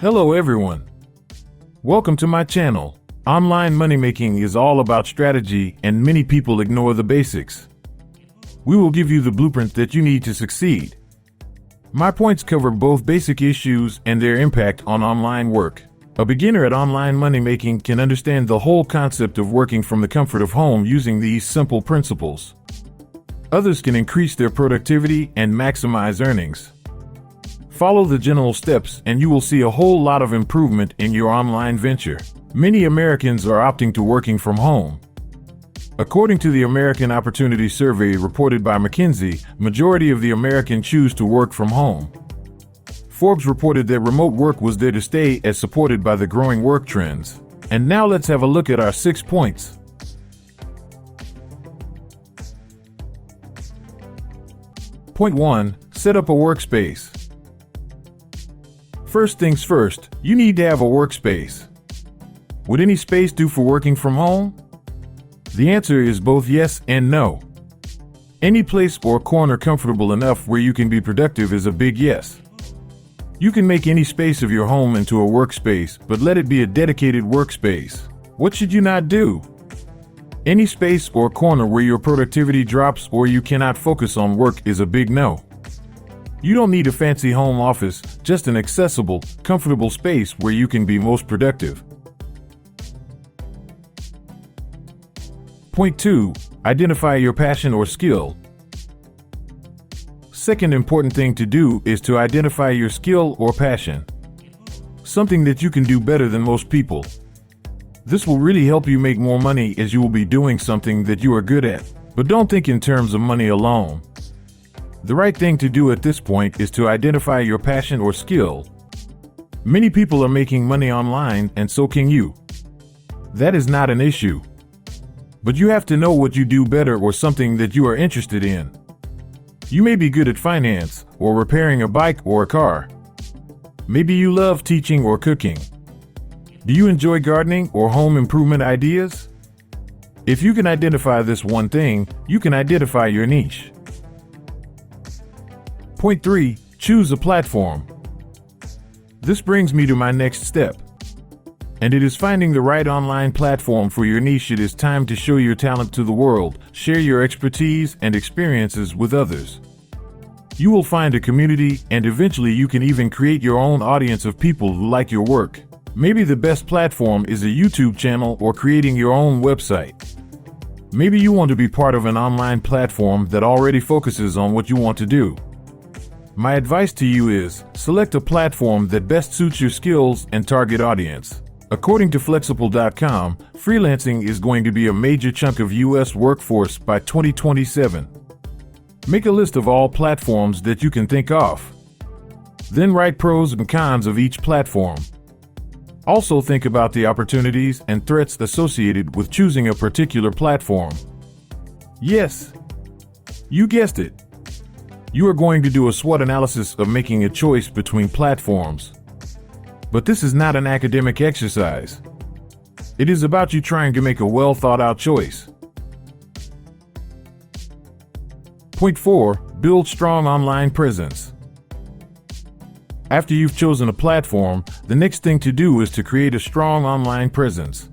Hello everyone. Welcome to my channel. Online money making is all about strategy and many people ignore the basics. We will give you the blueprint that you need to succeed. My points cover both basic issues and their impact on online work. A beginner at online money making can understand the whole concept of working from the comfort of home using these simple principles. Others can increase their productivity and maximize earnings. Follow the general steps and you will see a whole lot of improvement in your online venture. Many Americans are opting to working from home. According to the American Opportunity Survey reported by McKinsey, majority of the Americans choose to work from home. Forbes reported that remote work was there to stay as supported by the growing work trends. And now let's have a look at our 6 points. Point 1. Set up a workspace. First things first, you need to have a workspace. Would any space do for working from home? The answer is both yes and no. Any place or corner comfortable enough where you can be productive is a big yes. You can make any space of your home into a workspace, but let it be a dedicated workspace. What should you not do? Any space or corner where your productivity drops or you cannot focus on work is a big no. You don't need a fancy home office, just an accessible, comfortable space where you can be most productive. Point 2. Identify your passion or skill. Second important thing to do is to identify your skill or passion. Something that you can do better than most people. This will really help you make more money as you will be doing something that you are good at. But don't think in terms of money alone. The right thing to do at this point is to identify your passion or skill. Many people are making money online and so can you. That is not an issue. But you have to know what you do better or something that you are interested in. You may be good at finance or repairing a bike or a car. Maybe you love teaching or cooking. Do you enjoy gardening or home improvement ideas? If you can identify this one thing, you can identify your niche. Point 3. Choose a platform. This brings me to my next step. And it is finding the right online platform for your niche. It is time to show your talent to the world, share your expertise and experiences with others. You will find a community and eventually you can even create your own audience of people who like your work. Maybe the best platform is a YouTube channel or creating your own website. Maybe you want to be part of an online platform that already focuses on what you want to do. My advice to you is, select a platform that best suits your skills and target audience. According to Flexible.com, freelancing is going to be a major chunk of U.S. workforce by 2027. Make a list of all platforms that you can think of. Then write pros and cons of each platform. Also think about the opportunities and threats associated with choosing a particular platform. Yes, you guessed it. You are going to do a SWOT analysis of making a choice between platforms. But this is not an academic exercise. It is about you trying to make a well thought out choice. Point 4. Build strong online presence. After you've chosen a platform, the next thing to do is to create a strong online presence.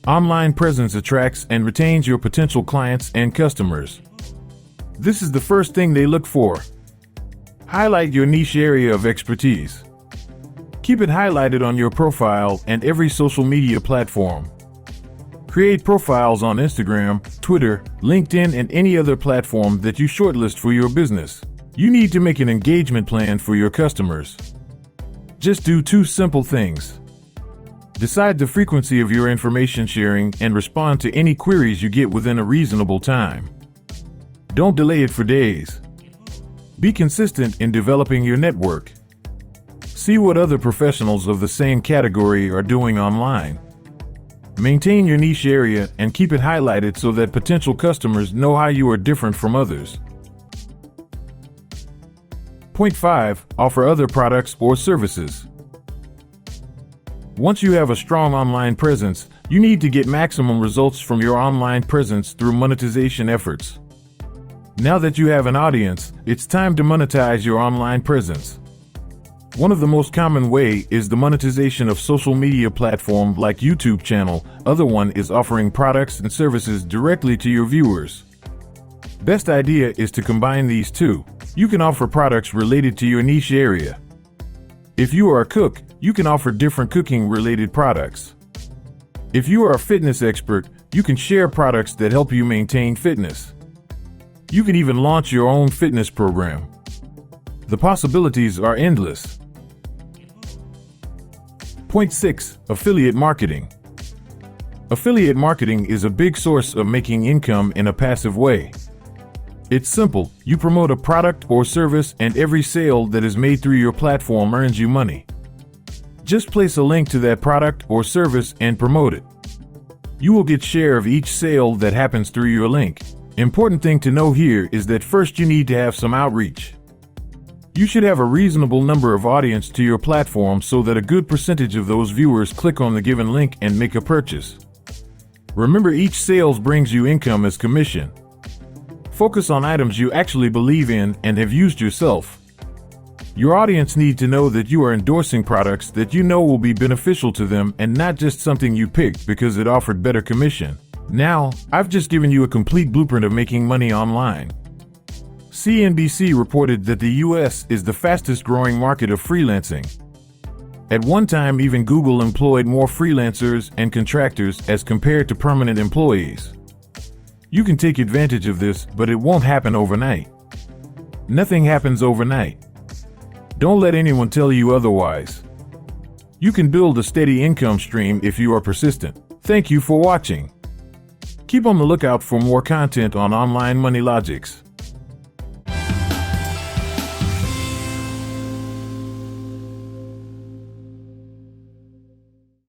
Online presence attracts and retains your potential clients and customers. This is the first thing they look for. Highlight your niche area of expertise. Keep it highlighted on your profile and every social media platform. Create profiles on Instagram, Twitter, LinkedIn, and any other platform that you shortlist for your business. You need to make an engagement plan for your customers. Just do 2 simple things. Decide the frequency of your information sharing and respond to any queries you get within a reasonable time. Don't delay it for days. Be consistent in developing your network. See what other professionals of the same category are doing online. Maintain your niche area and keep it highlighted so that potential customers know how you are different from others. Point 5. Offer other products or services. Once you have a strong online presence, you need to get maximum results from your online presence through monetization efforts. Now that you have an audience, it's time to monetize your online presence. One of the most common way is the monetization of social media platform like YouTube channel. Other one is offering products and services directly to your viewers. Best idea is to combine these two. You can offer products related to your niche area. If you are a cook, you can offer different cooking related products. If you are a fitness expert, you can share products that help you maintain fitness. You can even launch your own fitness program. The possibilities are endless. Point 6. Affiliate marketing. Affiliate marketing is a big source of making income in a passive way. It's simple. You promote a product or service, and every sale that is made through your platform earns you money. Just place a link to that product or service and promote it. You will get share of each sale that happens through your link. Important thing to know here is that first you need to have some outreach. You should have a reasonable number of audience to your platform so that a good percentage of those viewers click on the given link and make a purchase. Remember, each sales brings you income as commission. Focus on items you actually believe in and have used yourself. Your audience need to know that you are endorsing products that you know will be beneficial to them and not just something you picked because it offered better commission. Now, I've just given you a complete blueprint of making money online. CNBC reported that the US is the fastest growing market of freelancing. At one time, even Google employed more freelancers and contractors as compared to permanent employees. You can take advantage of this, but it won't happen overnight. Nothing happens overnight. Don't let anyone tell you otherwise. You can build a steady income stream if you are persistent. Thank you for watching. Keep on the lookout for more content on Online Money Logics.